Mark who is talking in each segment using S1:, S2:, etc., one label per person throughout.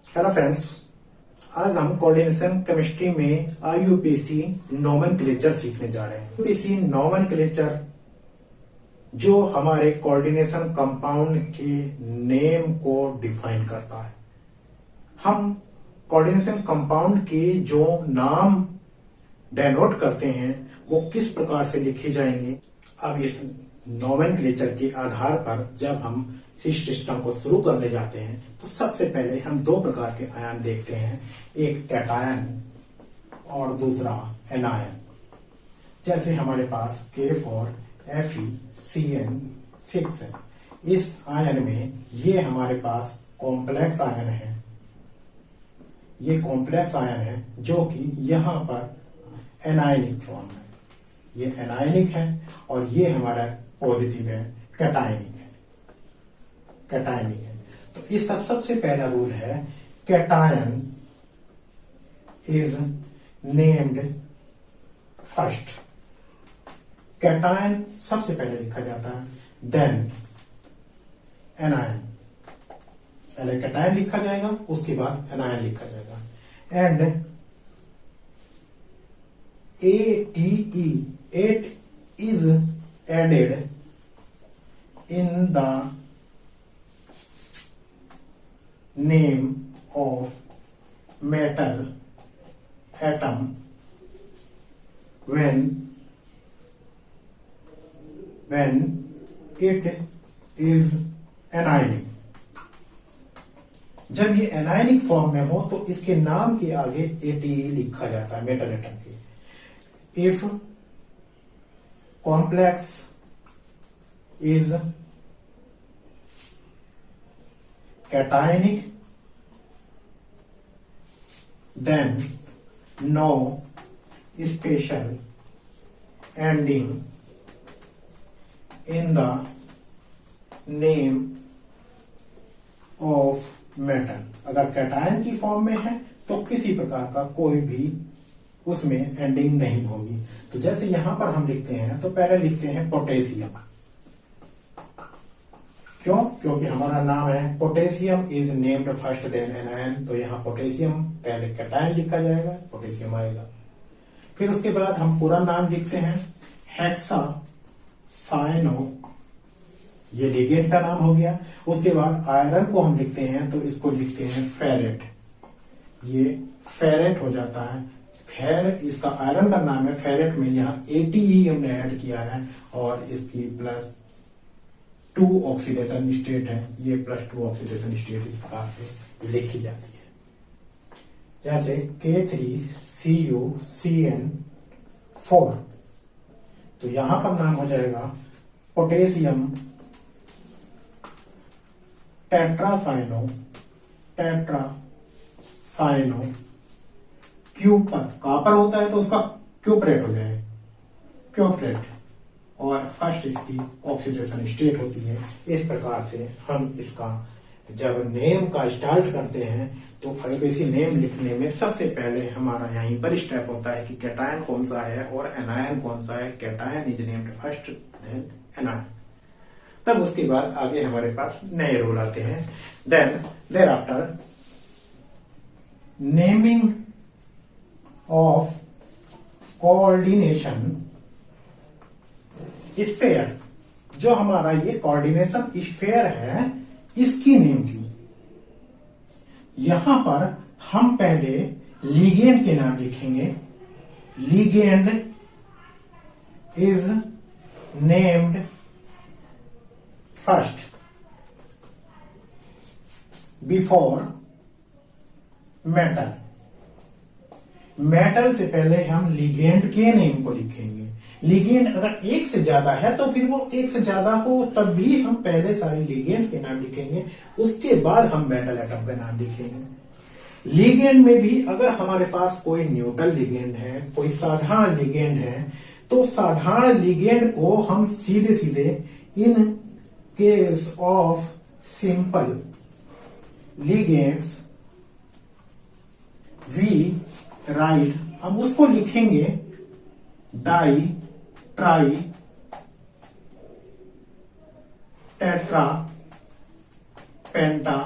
S1: Hello friends, आज हम coordination chemistry में आईयूपीएसी नोमेनक्लेचर सीखने जा रहे हैं। आईयूपीएसी नोमेनक्लेचर जो हमारे कोऑर्डिनेशन कंपाउंड के नेम को डिफाइन करता है। हम कोऑर्डिनेशन कंपाउंड के जो नाम डेनोट करते हैं वो किस प्रकार से लिखे जाएंगे। अब इस नोमेनक्लेचर के आधार पर जब हम इस सिस्टम को शुरू करने जाते हैं तो सबसे पहले हम दो प्रकार के आयन देखते हैं, एक कैटायन और दूसरा एनायन। जैसे हमारे पास K4FeCN6 है। इस आयन में ये हमारे पास कॉम्प्लेक्स आयन है, ये कॉम्प्लेक्स आयन है जो कि यहाँ पर एनायनिक फॉर्म है। ये एनायनिक है और ये हमारा पॉजिटिव है, कैटायनिक है। कैटायनिक है तो इसका सबसे पहला रूल है cation is named first. Cation सबसे पहले लिखा जाता है, देन एनायन। पहले कैटायन लिखा जाएगा, उसके बाद एनायन लिखा जाएगा। And ATE, it is added in the name of metal atom when it is anionic। जब ये एनायनिक फॉर्म में हो तो इसके नाम के आगे ATE लिखा जाता है, मेटल एटम के। If complex is cationic, then no special ending in the name of metal। अगर कैटायन की फॉर्म में है तो किसी प्रकार का कोई भी उसमें एंडिंग नहीं होगी। तो जैसे यहां पर हम लिखते हैं तो पहले लिखते हैं पोटेशियम। क्यों? क्योंकि हमारा नाम है potassium is named first then anion. तो यहाँ पोटेशियम पहले कैटायन लिखा जाएगा, पोटेशियम आएगा। फिर उसके बाद हम पूरा नाम लिखते हैं हेक्सा साइनो, ये लिगेंड का नाम हो गया। उसके बाद आयरन को हम लिखते हैं तो इसको लिखते हैं फेरेट, ये फेरेट हो जाता है। इसका आयरन का नाम है फेरेट में यहाँ ATE हमने ऐड किया है और इसकी +2 ऑक्सीडेशन स्टेट है, ये +2 ऑक्सीडेशन स्टेट इस प्रकार से लिखी जाती है। जैसे K3CuCN4, तो यहां पर नाम हो जाएगा पोटेशियम टेट्रासाइनो क्यूपर। कॉपर होता है तो उसका क्यूपरेट हो जाए, क्यूपरेट। और फर्स्ट इसकी ऑक्सीडेशन स्टेट होती है। इस प्रकार से हम इसका जब नेम का स्टार्ट करते हैं तो आईयूपीएसी नेम लिखने में सबसे पहले हमारा यहीं पर स्टेप होता है कि कैटायन कौन सा है और एनायन कौन सा है। Cation is named first then anion. तब उसके बाद आगे हमारे पास नए रूल आते हैं। There after naming of coordination sphere, जो हमारा ये कोऑर्डिनेशन स्फेयर है इसकी नेम की। यहां पर हम पहले लिगेंड के नाम लिखेंगे। Ligand is named first before metal. Metal से पहले हम लिगेंड के नेम को लिखेंगे। लिगेंड अगर एक से ज्यादा है तो फिर वो एक से ज्यादा हो तब भी हम पहले सारे लिगेंड्स के नाम लिखेंगे, उसके बाद हम मेटल एटम का नाम लिखेंगे। लिगेंड में भी अगर हमारे पास कोई न्यूट्रल लिगेंड है, कोई साधारण लिगेंड है, तो साधारण लिगेंड को हम सीधे सीधे in case of simple ligands we write, हम उसको लिखेंगे di tri tetra penta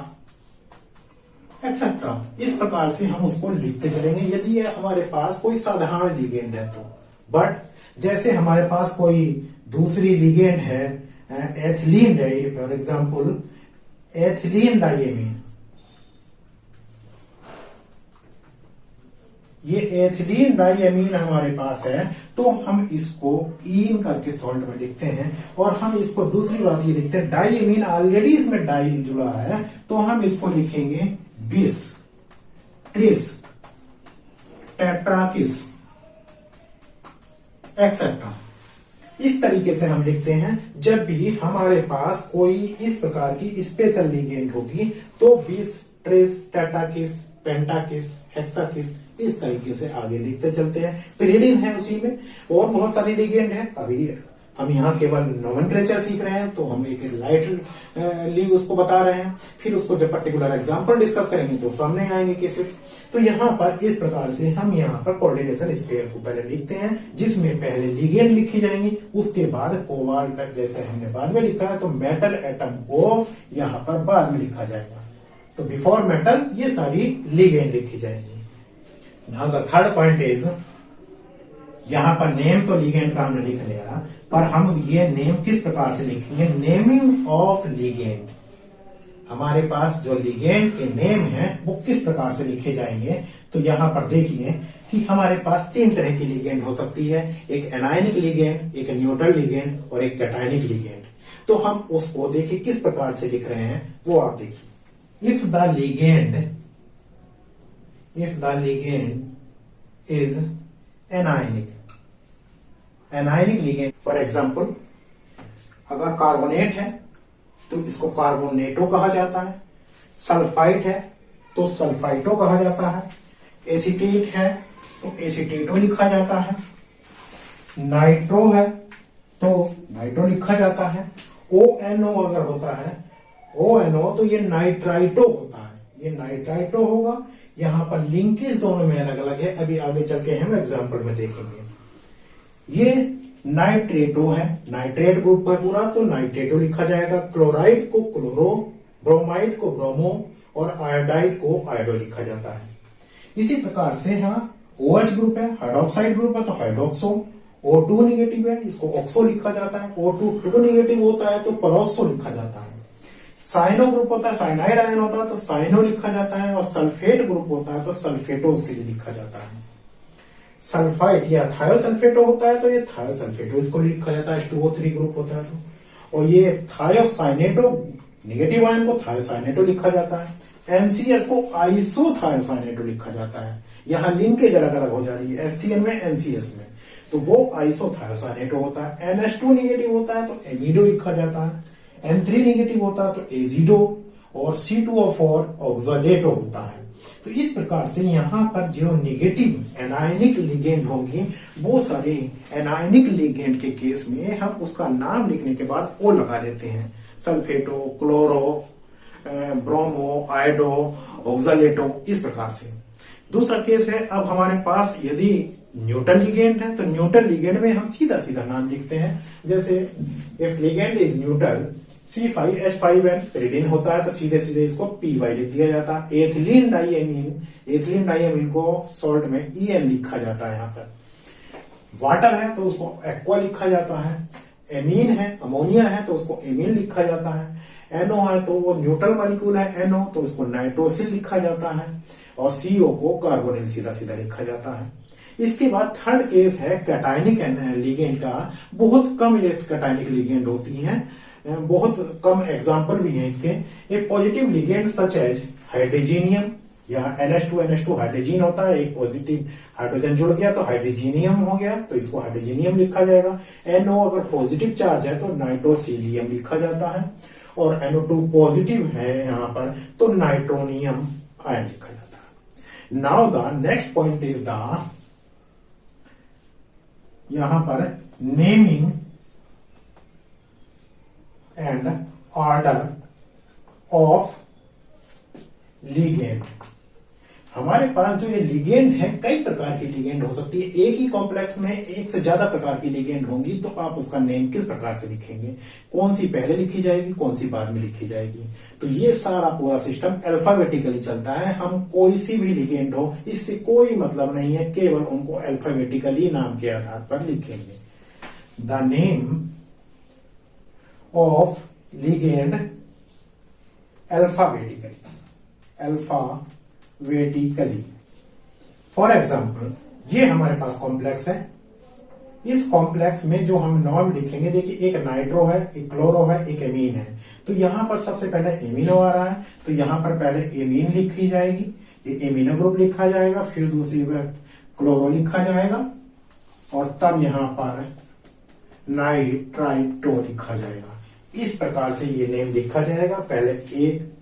S1: etcetera. इस प्रकार से हम उसको लिखते चलेंगे यदि ये हमारे पास कोई साधारण लिगेंड है तो। बट जैसे हमारे पास कोई दूसरी लिगेंड है, एथिलीन है, फॉर एग्जांपल एथिलीन डाइएमीन, ये एथिलीन डाइएमीन हमारे पास है तो हम इसको ईन करके सॉल्ट में लिखते हैं। और हम इसको दूसरी बात ये लिखते हैं, डाइएमीन ऑलरेडी इसमें डाई जुड़ा है तो हम इसको लिखेंगे बिस, ट्रिस, टेट्राकिस, एक्सेट्रा। इस तरीके से हम लिखते हैं जब भी हमारे पास कोई इस प्रकार की स्पेशल लिगेंड होगी तो बिस, ट्रिस, टेट्राकिस, पेंटाकिस, हेक्साकिस, इस तरीके से आगे लिखते चलते हैं। पिरिडिन है उसी में, और बहुत सारी लिगेंड है। अभी हम यहाँ केवल नोमेनक्लेचर सीख रहे हैं तो हम एक लाइटली उसको बता रहे हैं, फिर उसको जब पर्टिकुलर एग्जांपल डिस्कस करेंगे तो सामने आएंगे केसेस। तो यहाँ पर इस प्रकार से हम यहाँ पर कोऑर्डिनेशन स्पेयर को पहले लिखते हैं जिसमें पहले लिगेंड लिखी जाएंगी, उसके बाद कोबाल्ट जैसे हमने बाद में लिखा है तो मेटल एटम को यहाँ पर बाद में लिखा जाएगा। तो बिफोर मेटल ये सारी लिगेंड लिखी जाएगी। Now the third point is, यहां पर नेम तो लिगेंड का हमने लिख लिया, पर हम ये नेम किस प्रकार से लिखेंगे? Naming of ligand. हमारे पास जो लिगेंड के नेम है वो किस प्रकार से लिखे जाएंगे? तो यहां पर देखिए कि हमारे पास 3 तरह की लिगेंड हो सकती है, एक एनायनिक लिगेंड, एक न्यूट्रल लिगेंड और एक कैटायनिक लिगेंड। तो हम उसको देखिए किस प्रकार से लिख रहे हैं वो आप देखिए। If the ligand is anionic ligand, for example अगर कार्बोनेट है तो इसको कार्बोनेटो कहा जाता है, सल्फाइड है तो सल्फाइटो कहा जाता है, एसीटेट है तो एसीटेटो लिखा जाता है, नाइट्रो है तो नाइट्रो लिखा जाता है, ONO अगर होता है ONO तो ये नाइट्राइटो होता है, ये नाइट्राइटो होगा। यहां पर लिंकेज दोनों में अलग अलग है, अभी आगे चल के हम एग्जाम्पल में देखेंगे। ये नाइट्रेटो है, नाइट्रेट ग्रुप है पूरा तो नाइट्रेटो लिखा जाएगा, क्लोराइड को क्लोरो, ब्रोमाइड को ब्रोमो और आयोडाइड को आयोडो लिखा जाता है। इसी प्रकार से यहाँ OH ग्रुप है, हाइड्रोक्साइड ग्रुप है तो हाइड्रोक्सो, O2 निगेटिव है इसको ऑक्सो लिखा जाता है, O2 निगेटिव होता है तो परोक्सो लिखा जाता है। साइनो ग्रुप होता है, साइनाइड आयन होता है तो साइनो लिखा जाता है, और सल्फेट ग्रुप होता है तो सल्फेटो उसके लिए लिखा जाता है। सल्फाइड या थायोसल्फेटो होता है तो ये थायोसल्फेटो इसको लिखा जाता है, H2O3 ग्रुप होता है तो। और ये थायोसाइनेटो निगेटिव आयन को थायोसाइनेटो लिखा जाता है, NCS को आइसोथायोसाइनेटो लिखा जाता है। यहाँ लिंकेज अलग अलग हो जा रही है, HCl में NCS में, तो वो आइसोथायोसाइनेटो होता है। NH2 निगेटिव होता है तो एमिडो लिखा जाता है, N3 निगेटिव होता है तो एजिडो, और C2O4 ऑक्सालेटो होता है। तो इस प्रकार से यहाँ पर जो निगेटिव एनायनिक लिगेंड होंगी वो सारे एनायनिक लिगेंड के केस में हम उसका नाम लिखने के बाद ओ लगा देते हैं, सल्फेटो, क्लोरो, ब्रोमो, आयोडो, ऑक्सालेटो, इस प्रकार से। दूसरा केस है, अब हमारे पास यदि न्यूट्रल लिगेंड है तो न्यूट्रल लिगेंड में हम सीधा सीधा नाम लिखते हैं, जैसे if ligand is neutral C5H5N pyridine होता है तो सीधे सीधे इसको PY लिख दिया जाता है। एथिलीन डाइएमीन को सॉल्ट में EN लिखा जाता है। यहाँ पर वाटर है तो उसको एक्वा लिखा जाता है, एमीन है अमोनिया है तो उसको एमीन लिखा जाता है, NO है तो वो न्यूट्रल मॉलिक्यूल है NO तो उसको नाइट्रोसिल लिखा जाता है, और CO को कार्बोनिल सीधा सीधा लिखा जाता है। इसके बाद थर्ड केस है कैटायनिक लिगेंड का। बहुत कम ये कैटायनिक लिगेंड होती हैं, बहुत कम एग्जाम्पल भी हैं इसके। एक पॉजिटिव लिगेंड सच एज हाइड्रोजीनियम या NH2 हाइड्रोजीन होता है, एक पॉजिटिव हाइड्रोजन जुड़ गया तो हाइड्रोजीनियम हो गया तो इसको हाइड्रोजीनियम लिखा जाएगा। NO अगर पॉजिटिव चार्ज है तो नाइट्रोसिलियम लिखा जाता है, और NO2 पॉजिटिव है यहाँ पर तो नाइट्रोनियम आयन लिखा जाता है। Now the next point is the, यहां पर naming and order of ligand. हमारे पास जो ये लिगेंड है, कई प्रकार की लिगेंड हो सकती है। एक ही कॉम्प्लेक्स में एक से ज्यादा प्रकार की लिगेंड होंगी, तो आप उसका नेम किस प्रकार से लिखेंगे, कौन सी पहले लिखी जाएगी, कौन सी बाद में लिखी जाएगी। तो ये सारा पूरा सिस्टम अल्फाबेटिकली चलता है। हम कोई सी भी लिगेंड हो, इससे कोई मतलब नहीं है, केवल उनको अल्फाबेटिकली नाम के आधार पर लिखेंगे। The name of ligand alphabetically. For example, ये हमारे पास कॉम्प्लेक्स है। इस कॉम्प्लेक्स में जो हम नाम लिखेंगे, देखिए एक नाइट्रो है, एक क्लोरो है, एक एमीन है। तो यहां पर सबसे पहले एमिनो आ रहा है, तो यहां पर पहले एमीन लिखी जाएगी, ये एमिनो ग्रुप लिखा जाएगा, फिर दूसरी बार क्लोरो लिखा जाएगा, और तब यहां पर नाइट्राइटो लिखा जाएगा। इस प्रकार से ये नेम लिखा जाएगा। पहले एक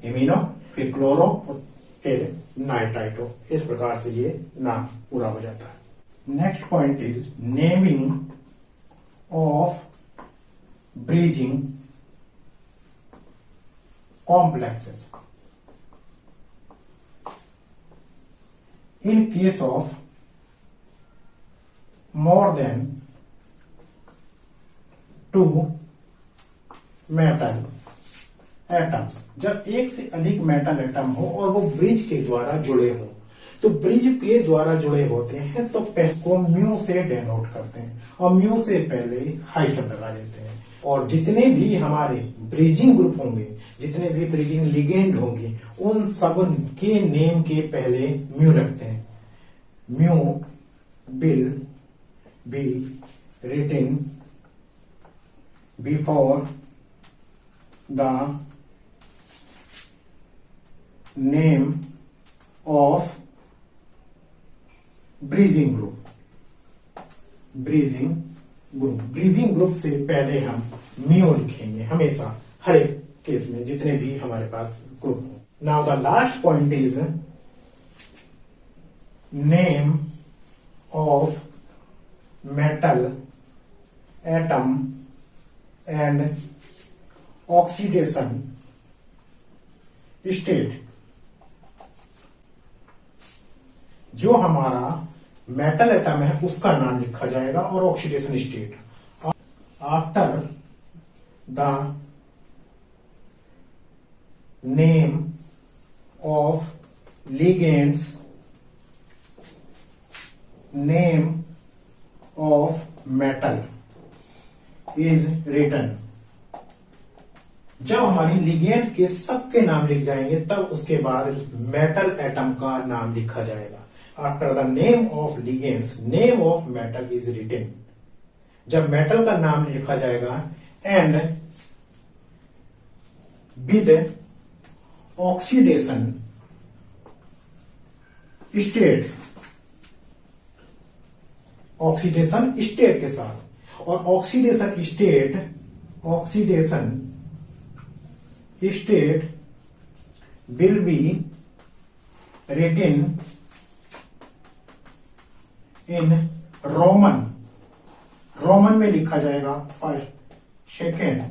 S1: एमिनो, फिर क्लोरो, और फिर नाइट्राइटो। इस प्रकार से ये नाम पूरा हो जाता है। Next point is naming of bridging complexes. In case of more than 2 metal atoms, जब एक से अधिक मेटल एटम हो और वो ब्रिज के द्वारा जुड़े हो, तो ब्रिज के द्वारा जुड़े होते हैं तो इसको म्यू से डेनोट करते हैं, और म्यू से पहले हाइफन लगा देते हैं। और जितने भी हमारे ब्रिजिंग ग्रुप होंगे, जितने भी ब्रिजिंग लिगेंड होंगे, उन सब के नेम के पहले म्यू लगते हैं। Mu will be written before the name of bridging group से पहले हम मियो लिखेंगे हमेशा, हर एक केस में, जितने भी हमारे पास ग्रुप हो। Now the last point is name of metal atom and oxidation state. जो हमारा मेटल एटम है उसका नाम लिखा जाएगा, और oxidation state. After the name of ligands, name of metal is written. जब हमारी लिगेंड के सबके नाम लिख जाएंगे, तब उसके बाद मेटल एटम का नाम लिखा जाएगा। After the name of ligands, name of metal is written. जब मेटल का नाम लिखा जाएगा, and with oxidation state, oxidation state के साथ। और oxidation state will be written in roman में लिखा जाएगा, फर्स्ट, सेकेंड,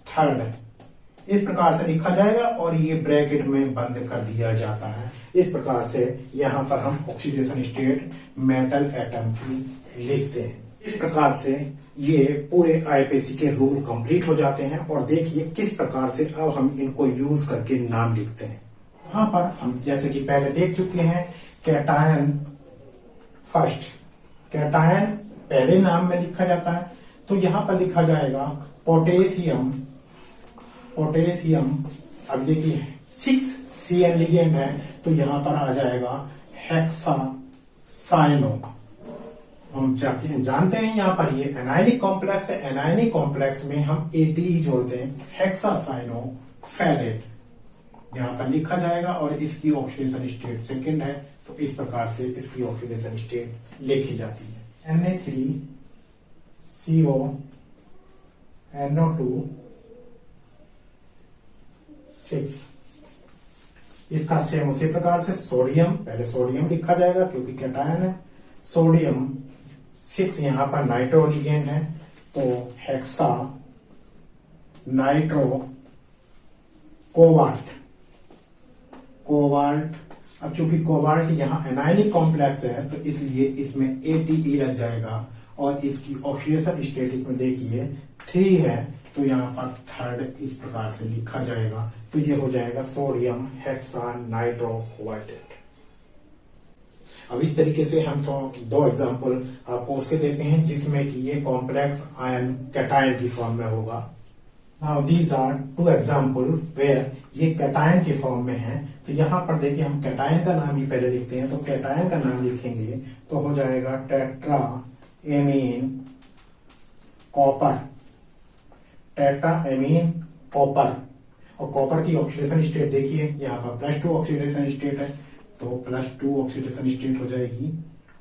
S1: थर्ड, इस प्रकार से लिखा जाएगा, और ये ब्रैकेट में बंद कर दिया जाता है। इस प्रकार से यहां पर हम ऑक्सीडेशन स्टेट मेटल एटम की लिखते हैं। इस प्रकार से ये पूरे आईपीसी के रूल कंप्लीट हो जाते हैं। और देखिए किस प्रकार से अब हम इनको यूज करके नाम लिखते हैं। यहां पर हम जैसे कि पहले देख चुके हैं, कैटायन फर्स्ट, कैटायन पहले नाम में लिखा जाता है, तो यहां पर लिखा जाएगा पोटेशियम। अब देखिए 6 CN लिगेंड है, तो यहां पर आ जाएगा हेक्सासाइनो। हम जानते हैं यहां पर ये एनायनिक कॉम्प्लेक्स है, एनायनिक कॉम्प्लेक्स में हम AT ही जोड़ते हैं, हेक्सासाइनो फेरेट यहां पर लिखा जाएगा। और इसकी ऑक्सीडेशन स्टेट सेकंड है, तो इस प्रकार से इसकी ऑक्सीडेशन स्टेट लिखी जाती है। Na3CO NO2 6। इसका सेम उसी प्रकार से सोडियम, पहले सोडियम लिखा जाएगा क्योंकि कैटायन है, सोडियम 6 यहां पर नाइट्रो लिगेंड है, तो हेक्सा नाइट्रो कोबाल्ट अब चूंकि कोबाल्ट यहाँ एनायनिक कॉम्प्लेक्स है तो इसलिए इसमें ATE लग जाएगा और इसकी ऑक्सीडेशन स्टेट इसमें देखिए 3 है तो यहाँ पर थर्ड इस प्रकार से लिखा जाएगा। तो ये हो जाएगा सोडियम हेक्सानाइट्रोक्वार्टेट। अब इस तरीके से हम तो 2 एग्जांपल आपको उसके देते हैं जिसमें कि ये कॉम्प्लेक्स आयन कैटायन की फॉर्म में होगा। Now these are 2 example where ये कैटायन की फॉर्म में है। तो यहाँ पर देखिए हम कैटायन का नाम ही पहले लिखते हैं। तो कैटायन का नाम लिखेंगे तो हो जाएगा tetra amine copper, tetra amine copper. और कॉपर की ऑक्सीडेशन स्टेट देखिए यहाँ पर +2 ऑक्सीडेशन स्टेट है तो +2 ऑक्सीडेशन स्टेट हो जाएगी।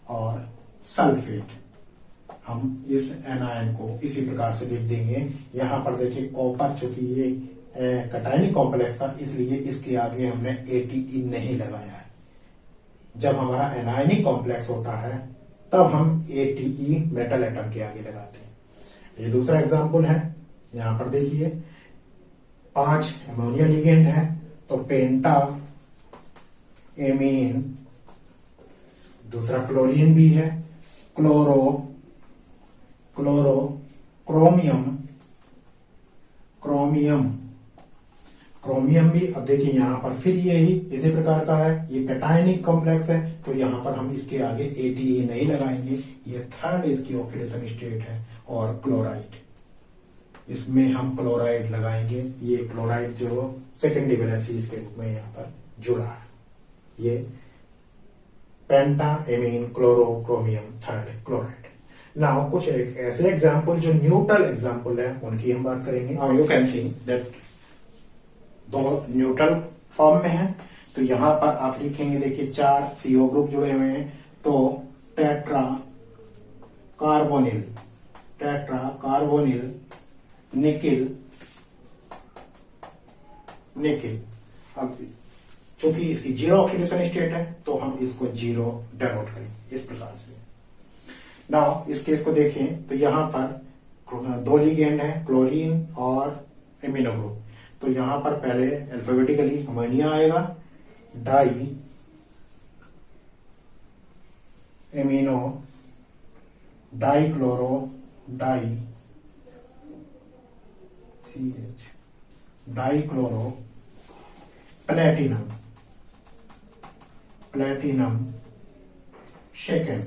S1: और सल्फेट हम इस एनायन को इसी प्रकार से लिख देंगे। यहाँ पर देखिए कॉपर चूंकि ये कैटायनिक कॉम्प्लेक्स था इसलिए इसके आगे हमने ATE नहीं लगाया है। जब हमारा एनायनिक कॉम्प्लेक्स होता है तब हम ATE मेटल एटम के आगे लगाते हैं। ये दूसरा एग्जांपल है। यहाँ पर देखिए 5 अमोनिया लिगेंड है तो पेंटा एमीन, दूसरा क्लोरीन भी है, क्रोमियम भी। अब देखिए यहाँ पर फिर यही इसी प्रकार का है, ये कैटायनिक कॉम्प्लेक्स है तो यहाँ पर हम इसके आगे ATE नहीं लगाएंगे। ये थर्ड इसकी ऑक्सीडेशन स्टेट है। और क्लोराइड, इसमें हम क्लोराइड लगाएंगे। ये क्लोराइड जो सेकेंडरी वैलेंसीज के रूप में यहाँ पर जुड़ा है। ये पेंटा एमीन क्लोरोक्रोमियम थर्ड क्लोराइड। नाउ कुछ ऐसे एग्जांपल जो न्यूट्रल एग्जांपल है उनकी हम बात करेंगे। Now you can see that 2 neutral form में है तो यहाँ पर आप लिखेंगे देखिए 4 CO ग्रुप जुड़े हुए हैं तो टेट्रा कार्बोनिल निकिल। अब चूंकि इसकी 0 ऑक्सीडेशन स्टेट है तो हम इसको 0 डेनोट करेंगे इस प्रकार से। नाउ इस केस को देखें तो यहाँ पर 2 लिगेंड है, क्लोरीन और एमिनो ग्रुप। तो यहाँ पर पहले अल्फाबेटिकली अमोनिया आएगा, di amino, di chloro, di chloro, platinum second.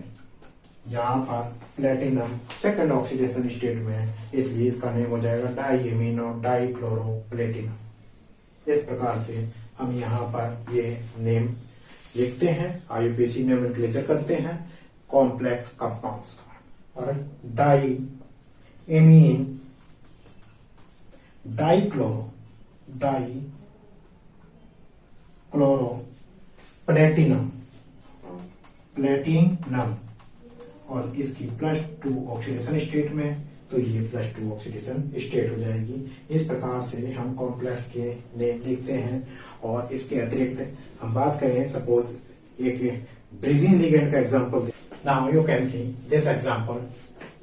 S1: यहाँ पर प्लेटिनम सेकेंड ऑक्सीडेशन स्टेट में है इसलिए इसका नेम हो जाएगा di amino di chloro platinum. इस प्रकार से हम यहाँ पर ये नेम लिखते हैं, IUPAC नोमेनक्लेचर करते हैं कॉम्प्लेक्स कंपाउंड्स का। और di amine di chloro platinum और इसकी +2 ऑक्सीडेशन स्टेट में तो ये +2 ऑक्सीडेशन स्टेट हो जाएगी। इस प्रकार से हम कॉम्प्लेक्स के नेम लिखते हैं। और इसके अतिरिक्त हम बात करें सपोज एक ब्रिजिंग लिगेंड का example. Now you can see this example.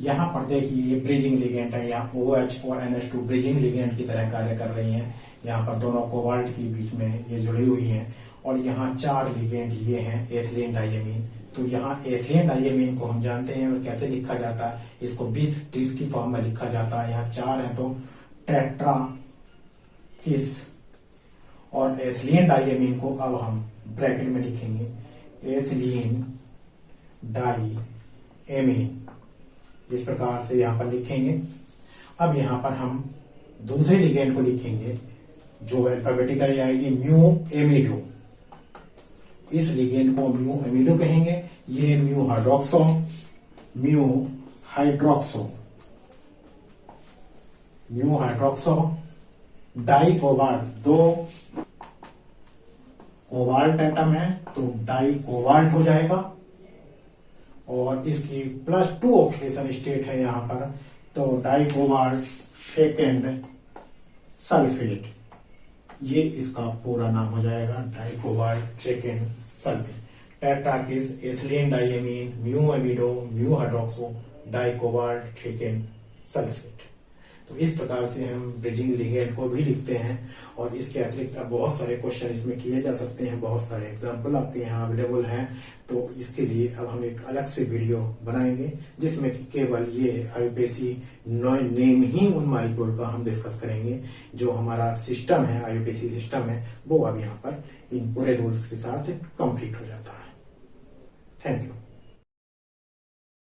S1: यहाँ पर देखिए ये ब्रिजिंग लिगेंड है, यहाँ OH और NH2 ब्रिजिंग लिगेंड की तरह कार्य कर रही हैं। यहाँ पर दोनों कोबाल्ट के बीच में ये जुड़ी हुई हैं। और यहाँ 4 लिगेंड ये हैं एथिलीन डाइएमीन। तो यहाँ एथिलीन डाइएमीन को हम जानते हैं और कैसे लिखा जाता है, इसको 20 टीस की फॉर्म में लिखा जाता है। यहाँ 4 है तो टेट्रा किस। और एथिलीन डाइएमीन को अब हम ब्रैकेट में लिखेंगे एथिलीन डाइएमीन, इस प्रकार से यहाँ पर लिखेंगे। अब यहाँ पर हम दूसरे लिगेंड को लिखेंगे जो अल्फाबेटिकली आएगी म्यू एमिडो। इस लिगेंड को म्यू एमिडो कहेंगे। ये mu hydroxo di cobalt, 2 cobalt atom है तो डाई कोबाल्ट हो जाएगा। और इसकी +2 ऑक्सीडेशन स्टेट है यहाँ पर तो डाई कोबाल्ट सेकेंड सल्फेट। ये इसका पूरा नाम हो जाएगा di cobalt second sulphate. Tetrakis ethylene diamine mu amido mu hydroxo di cobalt second sulphate. तो इस प्रकार से हम ब्रिजिंग लिगेंड को भी लिखते हैं। और इसके अतिरिक्त अब बहुत सारे क्वेश्चन इसमें किए जा सकते हैं, बहुत सारे एग्जाम्पल आपके यहाँ अवेलेबल हैं। तो इसके लिए अब हम एक अलग से वीडियो बनाएंगे जिसमें कि केवल ये आईयूपीएसी नेम ही उन मॉलिक्यूल का हम डिस्कस करेंगे। जो हमारा सिस्टम है, आईयूपीएसी सिस्टम है, वो अब यहाँ पर इन पूरे रूल्स के साथ कंप्लीट हो जाता है। Thank you.